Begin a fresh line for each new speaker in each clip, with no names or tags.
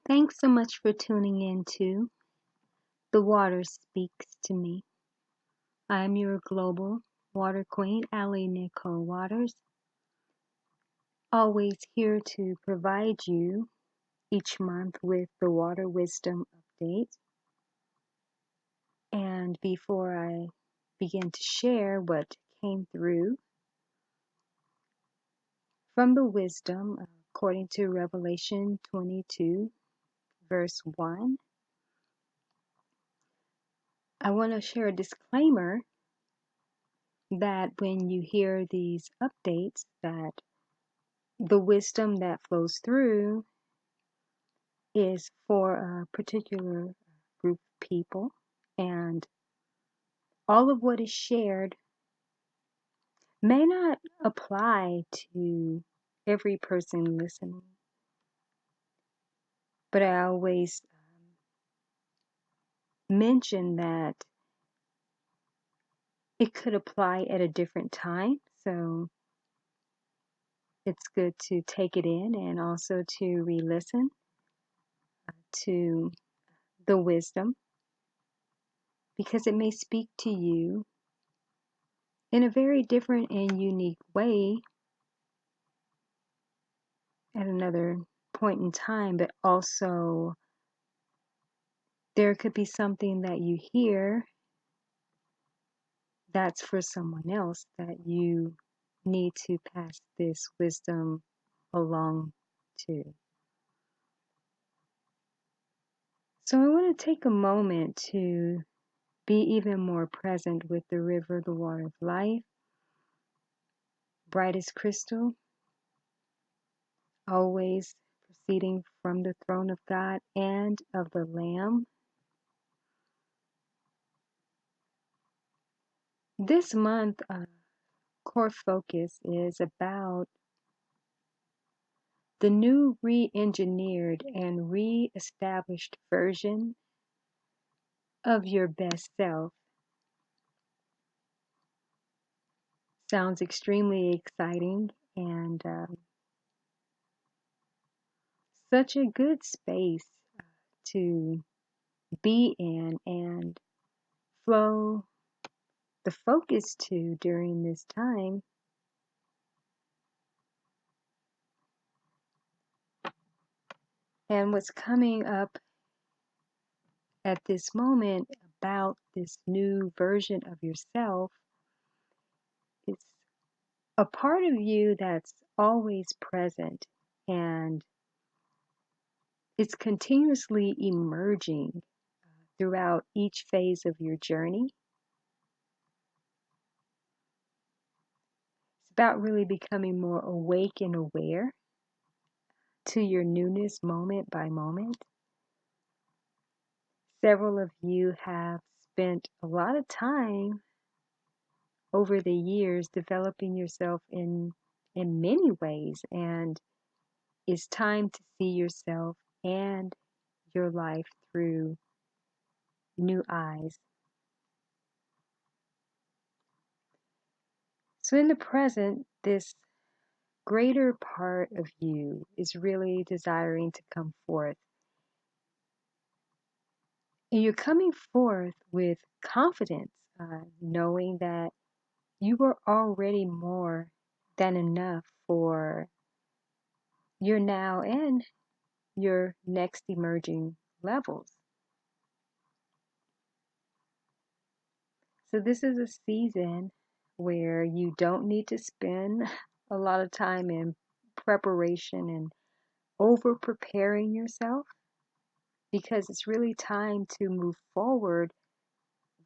Thanks so much for tuning in to The Water Speaks to Me. I'm your global water queen, AliNICOLE Waters, always here to provide you each month with the Water Wisdom Update. And before I begin to share what came through from the wisdom, according to Revelation 22, verse 1, I want to share a disclaimer that when you hear these updates, that the wisdom that flows through is for a particular group of people, and all of what is shared may not apply to every person listening. But I always mention that it could apply at a different time, so it's good to take it in and also to re-listen to the wisdom, because it may speak to you in a very different and unique way at another point in time, but also there could be something that you hear that's for someone else that you need to pass this wisdom along to. So I want to take a moment to be even more present with the river, the water of life, bright as crystal, always proceeding from the throne of God and of the Lamb. This month, core focus is about the new re-engineered and re-established version of your best self. Sounds extremely exciting and such a good space to be in and flow the focus to during this time. And what's coming up at this moment about this new version of yourself is a part of you that's always present, and it's continuously emerging throughout each phase of your journey. It's about really becoming more awake and aware to your newness moment by moment. Several of you have spent a lot of time over the years developing yourself in many ways, and it's time to see yourself and your life through new eyes. So in the present, this greater part of you is really desiring to come forth. And you're coming forth with confidence, knowing that you are already more than enough for your now and your next emerging levels. So this is a season where you don't need to spend a lot of time in preparation and over preparing yourself, because it's really time to move forward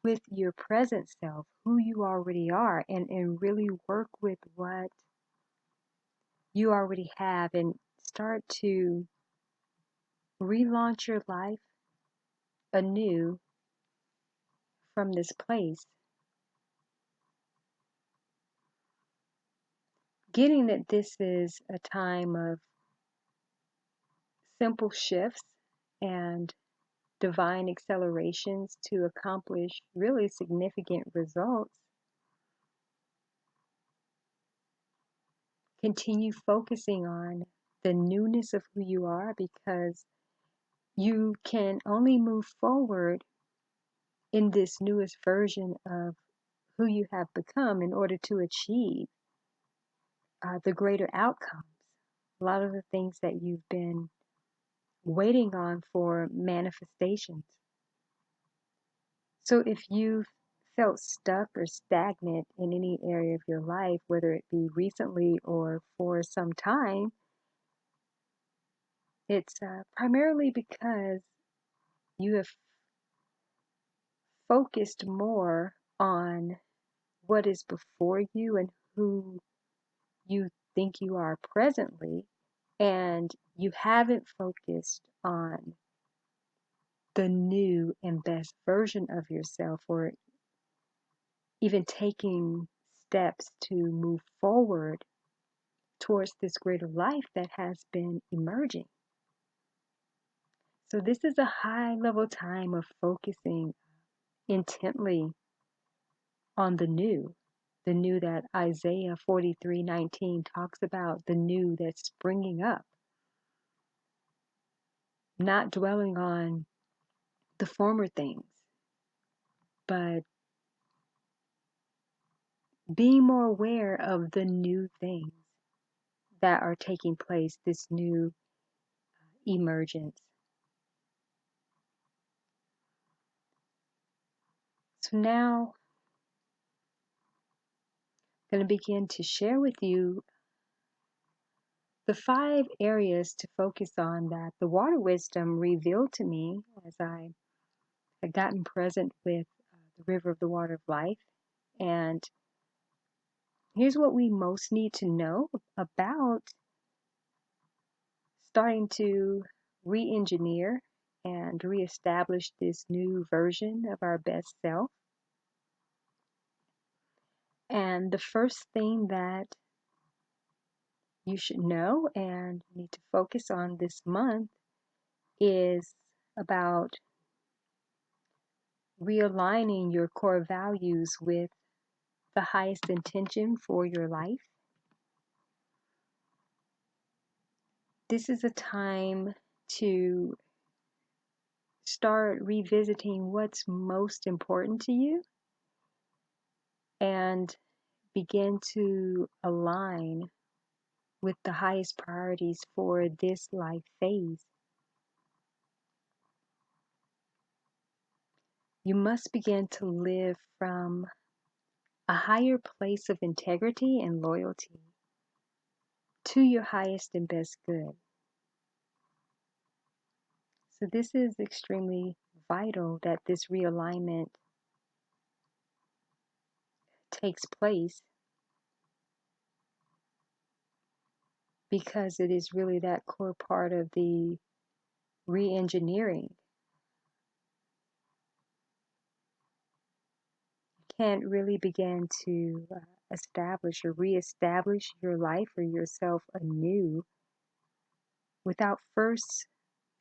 with your present self, who you already are, and really work with what you already have and start to relaunch your life anew from this place. Getting that this is a time of simple shifts and divine accelerations to accomplish really significant results. Continue focusing on the newness of who you are, because you can only move forward in this newest version of who you have become in order to achieve the greater outcomes. A lot of the things that you've been waiting on for manifestations. So if you've felt stuck or stagnant in any area of your life, whether it be recently or for some time, it's primarily because you have focused more on what is before you and who you think you are presently, and you haven't focused on the new and best version of yourself, or even taking steps to move forward towards this greater life that has been emerging. So this is a high level time of focusing intently on the new that Isaiah 43:19 talks about, the new that's springing up, not dwelling on the former things, but being more aware of the new things that are taking place, this new emergence. So now I'm going to begin to share with you the 5 areas to focus on that the water wisdom revealed to me as I had gotten present with the river of the water of life. And here's what we most need to know about starting to re-engineer and reestablish this new version of our best self. And the first thing that you should know and need to focus on this month is about realigning your core values with the highest intention for your life. This is a time to start revisiting what's most important to you and begin to align with the highest priorities for this life phase. You must begin to live from a higher place of integrity and loyalty to your highest and best good. So this is extremely vital that this realignment takes place, because it is really that core part of the re-engineering. You can't really begin to establish or reestablish your life or yourself anew without first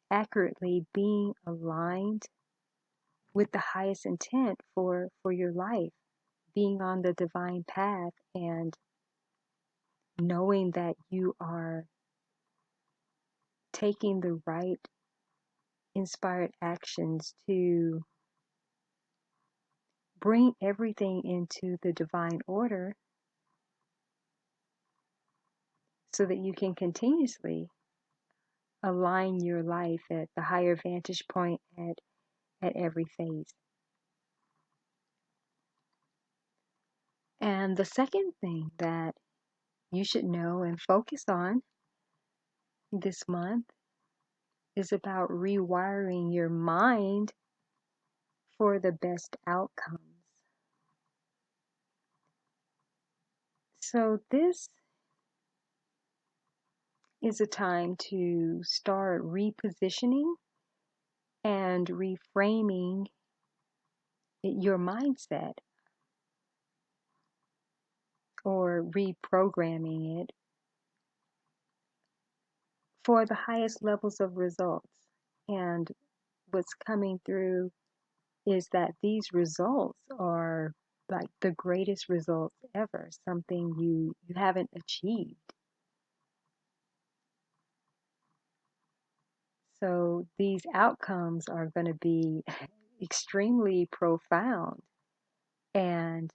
accurately being aligned with the highest intent for your life, being on the divine path and knowing that you are taking the right inspired actions to bring everything into the divine order so that you can continuously align your life at the higher vantage point at every phase. And the second thing that you should know and focus on this month is about rewiring your mind for the best outcomes. So this is a time to start repositioning and reframing your mindset, or reprogramming it for the highest levels of results. And what's coming through is that these results are like the greatest results ever, something you haven't achieved. So these outcomes are going to be extremely profound. And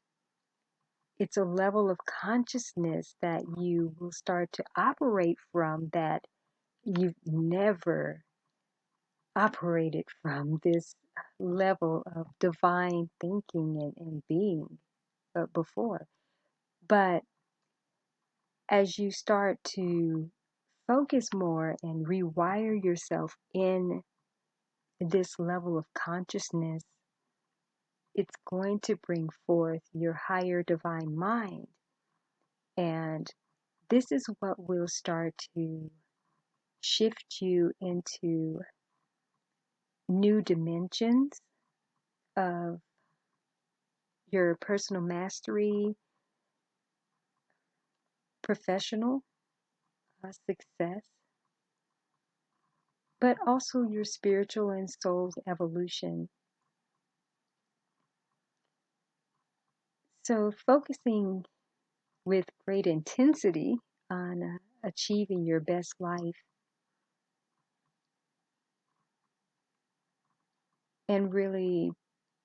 it's a level of consciousness that you will start to operate from that you've never operated from, this level of divine thinking and being before. But as you start to focus more and rewire yourself in this level of consciousness, it's going to bring forth your higher divine mind. And this is what will start to shift you into new dimensions of your personal mastery, professional success, but also your spiritual and soul's evolution. So focusing with great intensity on achieving your best life and really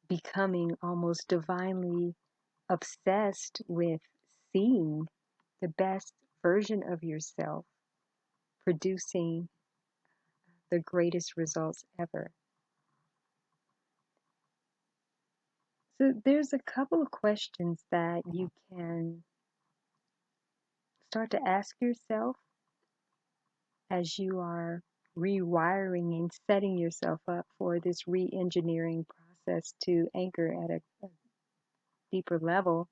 becoming almost divinely obsessed with seeing the best version of yourself, producing the greatest results ever. So there's a couple of questions that you can start to ask yourself as you are rewiring and setting yourself up for this re-engineering process to anchor at a deeper level,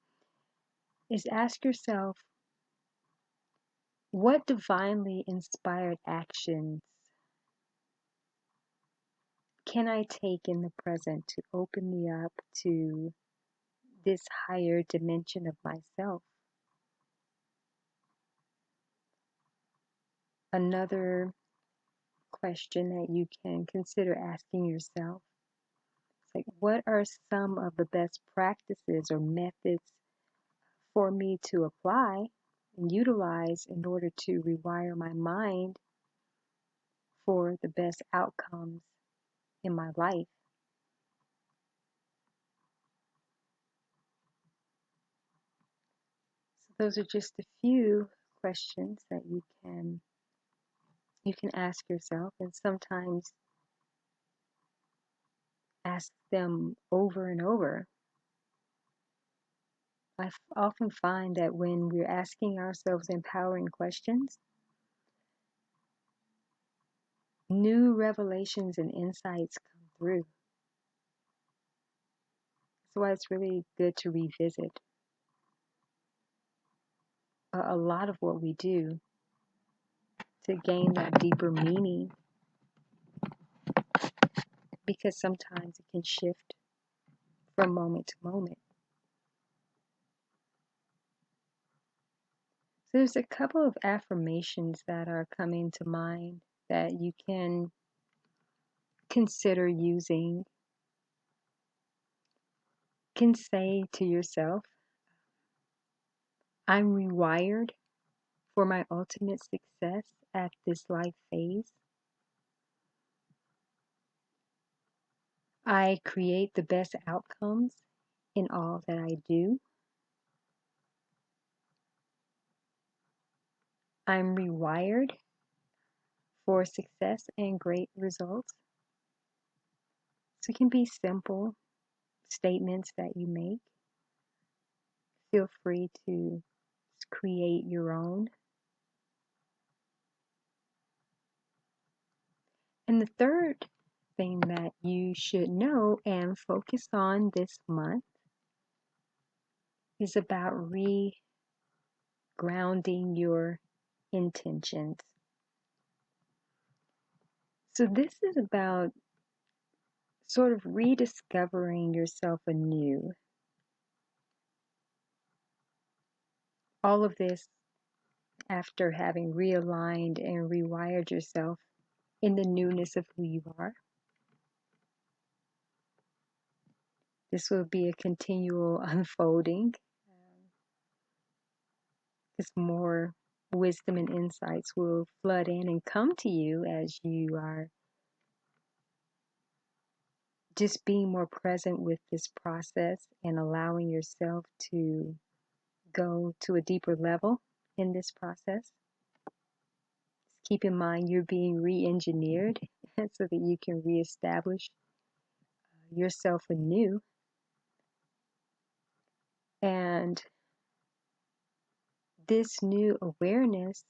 is ask yourself, what divinely inspired actions can I take in the present to open me up to this higher dimension of myself? Another question that you can consider asking yourself is like, what are some of the best practices or methods for me to apply and utilize in order to rewire my mind for the best outcomes in my life? So those are just a few questions that you can ask yourself, and sometimes ask them over and over. I often find that when we're asking ourselves empowering questions, new revelations and insights come through. That's why it's really good to revisit a lot of what we do to gain that deeper meaning, because sometimes it can shift from moment to moment. So there's a couple of affirmations that are coming to mind that you can consider using. You can say to yourself, I'm rewired for my ultimate success at this life phase. I create the best outcomes in all that I do. I'm rewired for success and great results. So it can be simple statements that you make. Feel free to create your own. And the third thing that you should know and focus on this month is about regrounding your intentions. So this is about sort of rediscovering yourself anew. All of this after having realigned and rewired yourself in the newness of who you are. This will be a continual unfolding as more wisdom and insights will flood in and come to you as you are just being more present with this process and allowing yourself to go to a deeper level in this process. Keep in mind you're being re-engineered so that you can reestablish yourself anew. And this new awareness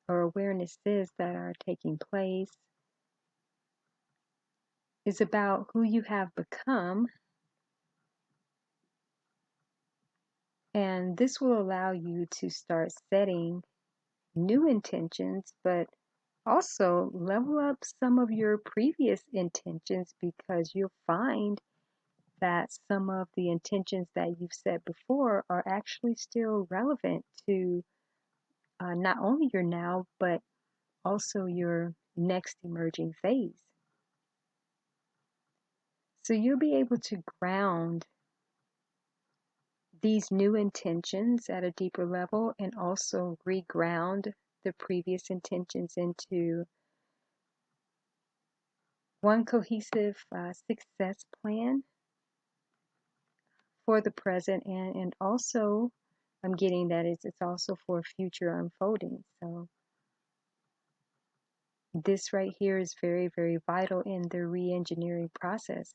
or awarenesses that are taking place is about who you have become. And this will allow you to start setting new intentions, but also level up some of your previous intentions, because you'll find that some of the intentions that you've set before are actually still relevant to not only your now, but also your next emerging phase. So you'll be able to ground these new intentions at a deeper level and also reground the previous intentions into one cohesive success plan for the present, and also I'm getting that it's also for future unfolding. So this right here is very, very vital in the re-engineering process.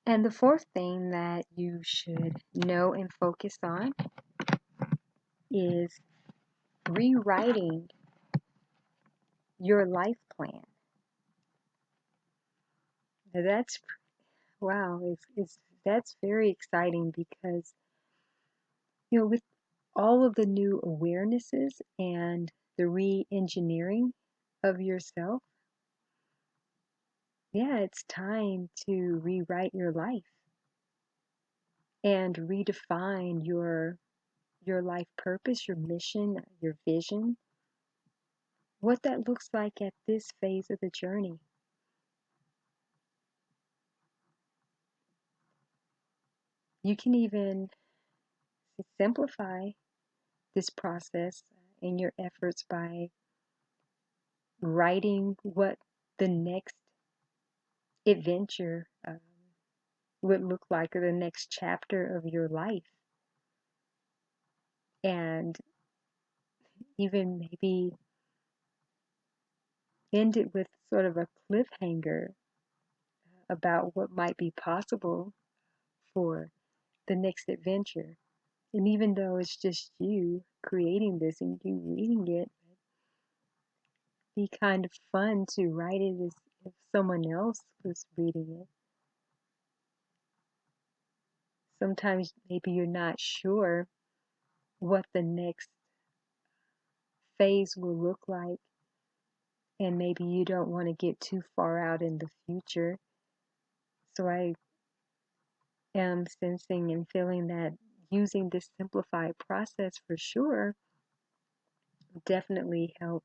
And the fourth thing that you should know and focus on is rewriting your life plan. Now that's, wow, that's very exciting, because with all of the new awarenesses and the re-engineering of yourself, yeah, it's time to rewrite your life and redefine your life purpose, your mission, your vision, what that looks like at this phase of the journey. You can even simplify this process in your efforts by writing what the next adventure would look like, or the next chapter of your life. And even maybe end it with sort of a cliffhanger about what might be possible for the next adventure. And even though it's just you creating this and you reading it, it'd be kind of fun to write it as if someone else was reading it. Sometimes maybe you're not sure what the next phase will look like, and maybe you don't want to get too far out in the future. So I am sensing and feeling that using this simplified process for sure will definitely help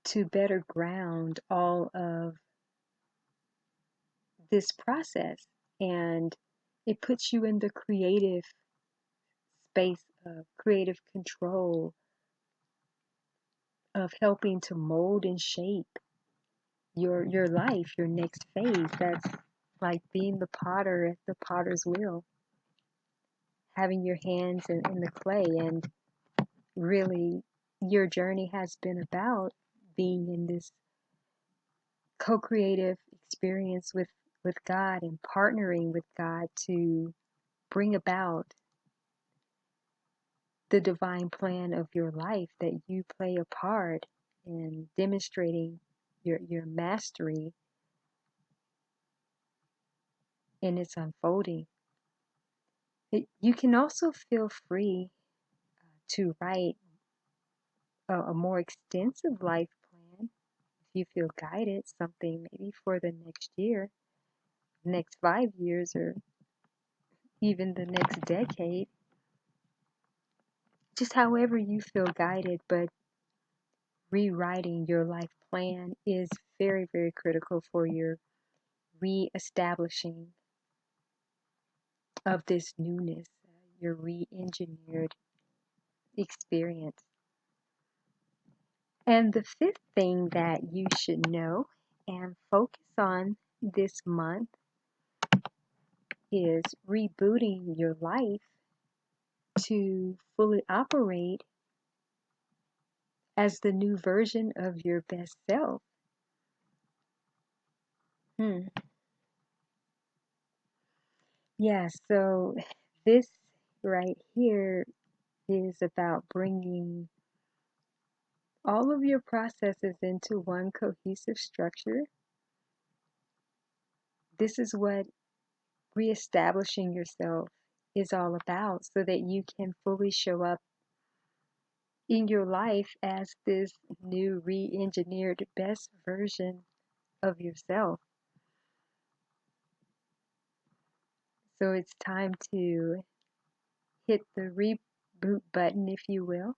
to better ground all of this process, and it puts you in the creative space of creative control, of helping to mold and shape your life, your next phase. That's like being the potter at the potter's wheel, having your hands in the clay. And really, your journey has been about being in this co-creative experience with God and partnering with God to bring about the divine plan of your life, that you play a part in demonstrating your mastery in its unfolding. You can also feel free to write a more extensive life plan if you feel guided, something maybe for the next year, next 5 years, or even the next decade. Just however you feel guided, but rewriting your life plan is very, very critical for your re-establishing of this newness, your re-engineered experience. And the fifth thing that you should know and focus on this month is rebooting your life to fully operate as the new version of your best self. Yeah, so this right here is about bringing all of your processes into one cohesive structure. This is what reestablishing yourself is all about, so that you can fully show up in your life as this new re-engineered best version of yourself. So it's time to hit the reboot button, if you will,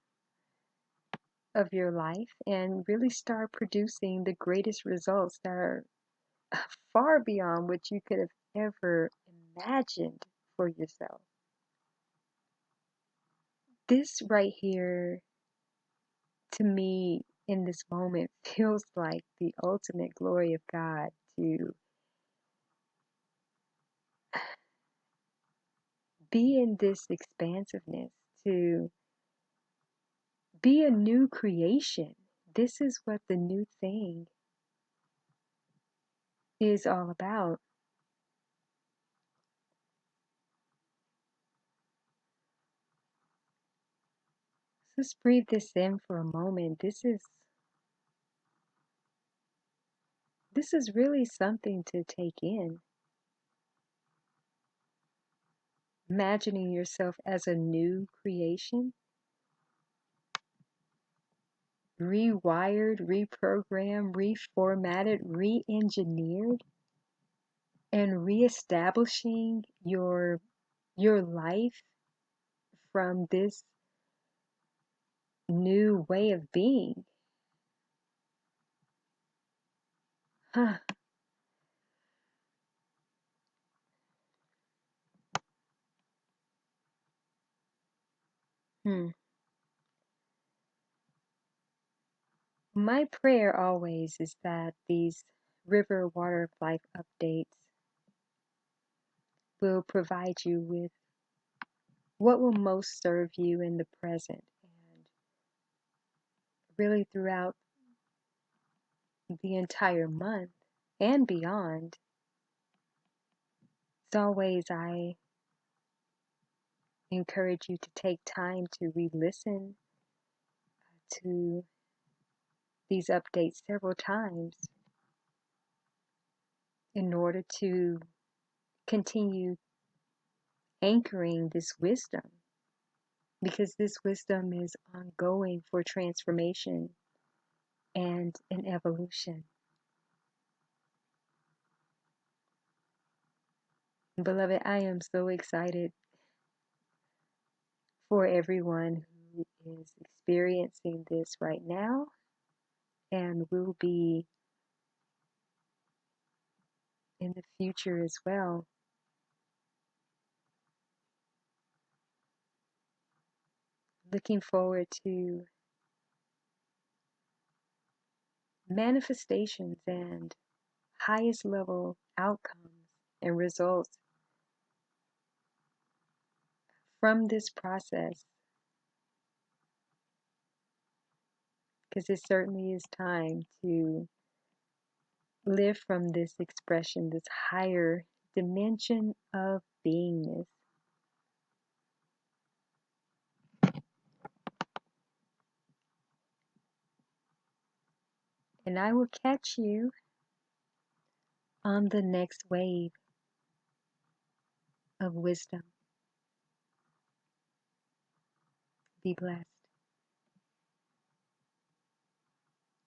of your life and really start producing the greatest results that are far beyond what you could have ever imagined for yourself. This right here, to me, in this moment, feels like the ultimate glory of God, to be in this expansiveness, to be a new creation. This is what the new thing is all about. Let's breathe this in for a moment. This is really something to take in. Imagining yourself as a new creation, rewired, reprogrammed, reformatted, re-engineered, and reestablishing your life from this new way of being. Huh. My prayer always is that these River Water of Life updates will provide you with what will most serve you in the present and really throughout the entire month and beyond. As always, I encourage you to take time to re-listen to these updates several times in order to continue anchoring this wisdom, because this wisdom is ongoing for transformation and an evolution. Beloved, I am so excited for everyone who is experiencing this right now and will be in the future as well. Looking forward to manifestations and highest level outcomes and results from this process, because it certainly is time to live from this expression, this higher dimension of beingness. And I will catch you on the next wave of wisdom. Be blessed.